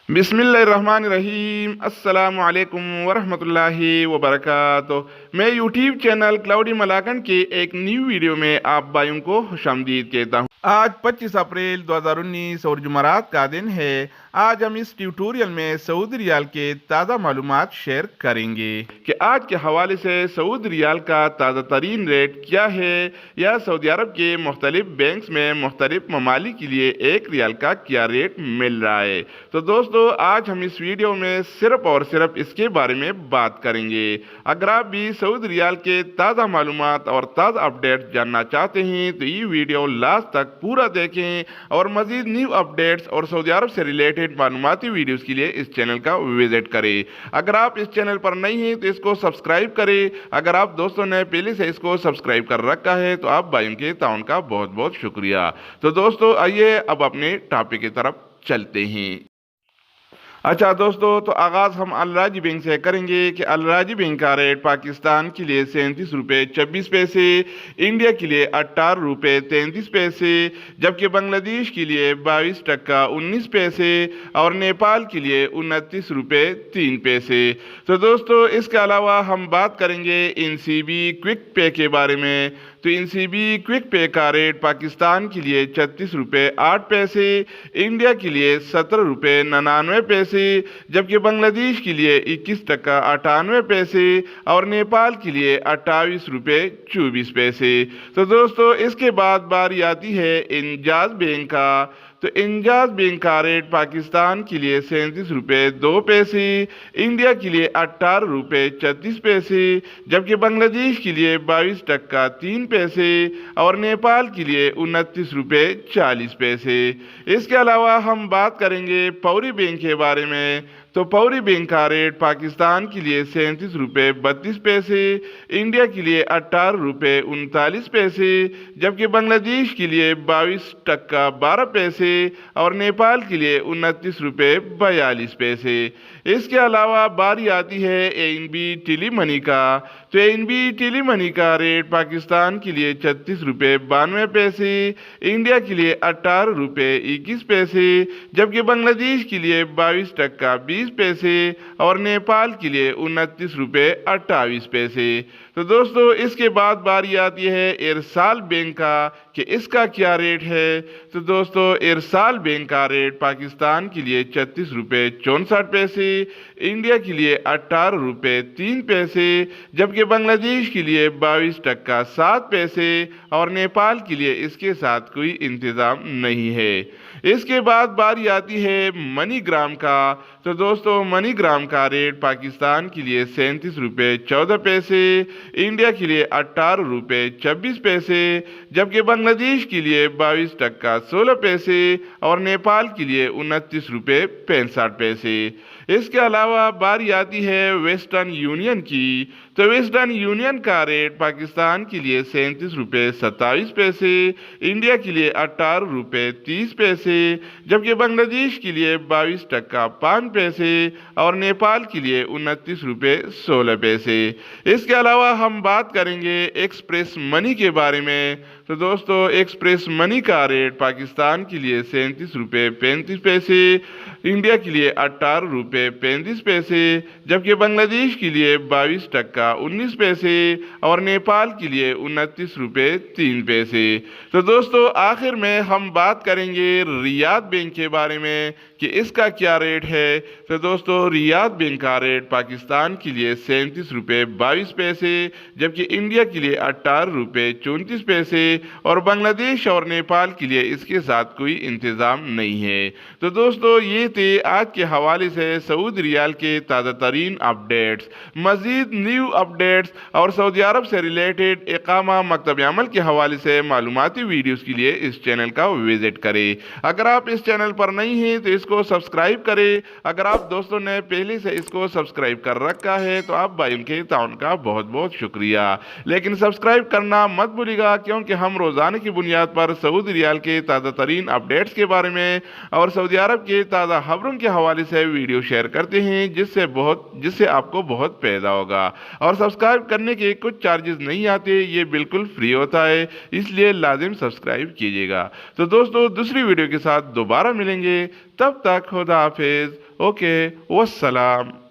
बिस्मिल्लाहिर्रहमानिर्रहीम अस्सलाम वालेकुम वरहमतुल्लाहि वबरकातुह। मैं यूट्यूब चैनल क्लाउडी मलाकन के एक न्यू वीडियो में आप भाइयों को खुशामदीद कहता हूँ। आज 25 अप्रैल 2019 और जुमरात का दिन है। आज हम इस ट्यूटोरियल में सऊदी रियाल के ताज़ा मालूमात शेयर करेंगे कि आज के हवाले से सऊदी रियाल का ताज़ा तरीन रेट क्या है, या सऊदी अरब के मुख्तलिफ बैंक्स में मुख्तलिफ ममालिक के लिए एक रियाल का क्या रेट मिल रहा है। तो दोस्तों, आज हम इस वीडियो में सिर्फ और सिर्फ इसके बारे में बात करेंगे। अगर आप भी सऊदी रियाल के ताज़ा मालूमात और ताज़ा अपडेट्स जानना चाहते हैं तो ये वीडियो लास्ट तक पूरा देखें, और मज़ीद न्यू अपडेट्स और सऊदी अरब से रिलेटेड मालूमाती वीडियोस के लिए इस चैनल का विजिट करें। अगर आप इस चैनल पर नहीं हैं तो इसको सब्सक्राइब करें। अगर आप दोस्तों ने पहले से इसको सब्सक्राइब कर रखा है तो आप भाइयों के ताउन का बहुत बहुत शुक्रिया। तो दोस्तों, आइए अब अपने टॉपिक की तरफ चलते हैं। अच्छा दोस्तों, तो आगाज़ हम अल राजी बैंक से करेंगे कि अल राजी बैंक का रेट पाकिस्तान के लिए 37 रुपये 26 पैसे, इंडिया के लिए 18 रुपये 33 पैसे, जबकि बांग्लादेश के लिए 22 टका 19 पैसे और नेपाल के लिए 29 रुपये 3 पैसे। तो दोस्तों, इसके अलावा हम बात करेंगे NCB क्विक पे के बारे में। तो NCB क्विक पे का रेट पाकिस्तान के लिए 36 रुपये 8 पैसे, इंडिया के लिए 17 रुपये 99 पैसे, जबकि बांग्लादेश के लिए 21 टका 98 पैसे और नेपाल के लिए 28 रुपये 24 पैसे। तो दोस्तों, इसके बाद बारी आती है इंजाज बैंक का। तो इंजाज बैंक का रेट पाकिस्तान के लिए 37 रुपये 2 पैसे, इंडिया के लिए 18 रुपये 36 पैसे, जबकि बांग्लादेश के लिए 22 टका 3 पैसे और नेपाल के लिए 29 रुपये 40 पैसे। इसके अलावा हम बात करेंगे पौरी बैंक के बारे में। तो पौरी बैंक का रेट पाकिस्तान के लिए 37 रुपये 32 पैसे, इंडिया के लिए 18 रुपये 39 पैसे, जबकि बांग्लादेश के लिए 22 टका 12 पैसे और नेपाल के लिए 29 रुपये 42 पैसे। इसके अलावा बारी आती है ANB टेली मनी का। तो ANB टेली मनी का रेट पाकिस्तान के लिए 36 रुपये 92 पैसे, इंडिया के लिए 18 रुपये 21 पैसे, जबकि बांग्लादेश के लिए 22 टका 20 पैसे और नेपाल के लिए 29 रुपये 28 पैसे। तो दोस्तों, इसके बाद बारी आती है इरसाल बैंक का कि इसका क्या रेट है। तो दोस्तों, इरसाल बैंक का रेट पाकिस्तान के लिए 36 रुपये 64 पैसे, इंडिया के लिए 18 रुपये 3 पैसे, जबकि बांग्लादेश के लिए 22 टका 7 पैसे और नेपाल के लिए इसके साथ कोई इंतज़ाम नहीं है। इसके बाद बारी आती है मनीग्राम का। तो दोस्तों, मनीग्राम का रेट पाकिस्तान के लिए 37 रुपये 14 पैसे, इंडिया के लिए 18 रुपये 26 पैसे, जबकि बांग्लादेश के लिए 22 टका 16 पैसे और नेपाल के लिए 29 रुपये 65 पैसे। इसके अलावा बारी आती है वेस्टर्न यूनियन की। तो वेस्टर्न यूनियन का रेट पाकिस्तान के लिए 37 रुपये 27 पैसे, इंडिया के लिए 18 रुपये 30 पैसे, जबकि बांग्लादेश के लिए 22 टका 5 पैसे और नेपाल के लिए 29 रुपये 16 पैसे। इसके अलावा हम बात करेंगे एक्सप्रेस मनी के बारे में। तो दोस्तों, एक्सप्रेस मनी का रेट पाकिस्तान के लिए 37 रुपये 35 पैसे, इंडिया के लिए 18 रुपये 35 पैसे, जबकि बांग्लादेश के लिए 22 टका 19 पैसे और नेपाल के लिए 29 रुपये 3 पैसे। तो दोस्तों, आखिर में हम बात करेंगे रियाद बैंक के बारे में कि इसका क्या रेट है। तो दोस्तों, रियाद बैंक का रेट पाकिस्तान के लिए 37 रुपये 22 पैसे, जबकि इंडिया के लिए 18 रुपये 34 पैसे और बांग्लादेश और नेपाल के लिए इसके साथ कोई इंतज़ाम नहीं है। तो दोस्तों, ये थे आज के हवाले से सऊदी रियाल के ताज़ा तरीन अपडेट्स। मज़ीद न्यू अपडेट्स और सऊदी अरब से रिलेटेड इकामा मकतब अमल के हवाले से मालूमाती वीडियोस के लिए इस चैनल का विजिट करें। अगर आप इस चैनल पर नहीं हैं तो इसको सब्सक्राइब करें। अगर आप दोस्तों ने पहले से इसको सब्सक्राइब कर रखा है तो आप भाइयों के ताउन का बहुत बहुत शुक्रिया। लेकिन सब्सक्राइब करना मत भूलिएगा, क्योंकि हम रोज़ाना की बुनियाद पर सऊदी रियाल के ताज़ा तरीन अपडेट्स के बारे में और सऊदी अरब के ताज़ा खबरों के हवाले से वीडियो शेयर करते हैं, जिससे आपको बहुत फायदा होगा। और सब्सक्राइब करने के कुछ चार्जेस नहीं आते, ये बिल्कुल फ्री होता है, इसलिए लाजिम सब्सक्राइब कीजिएगा। तो दोस्तों, दूसरी वीडियो के साथ दोबारा मिलेंगे, تب تک خدا حافظ. اوکے والسلام.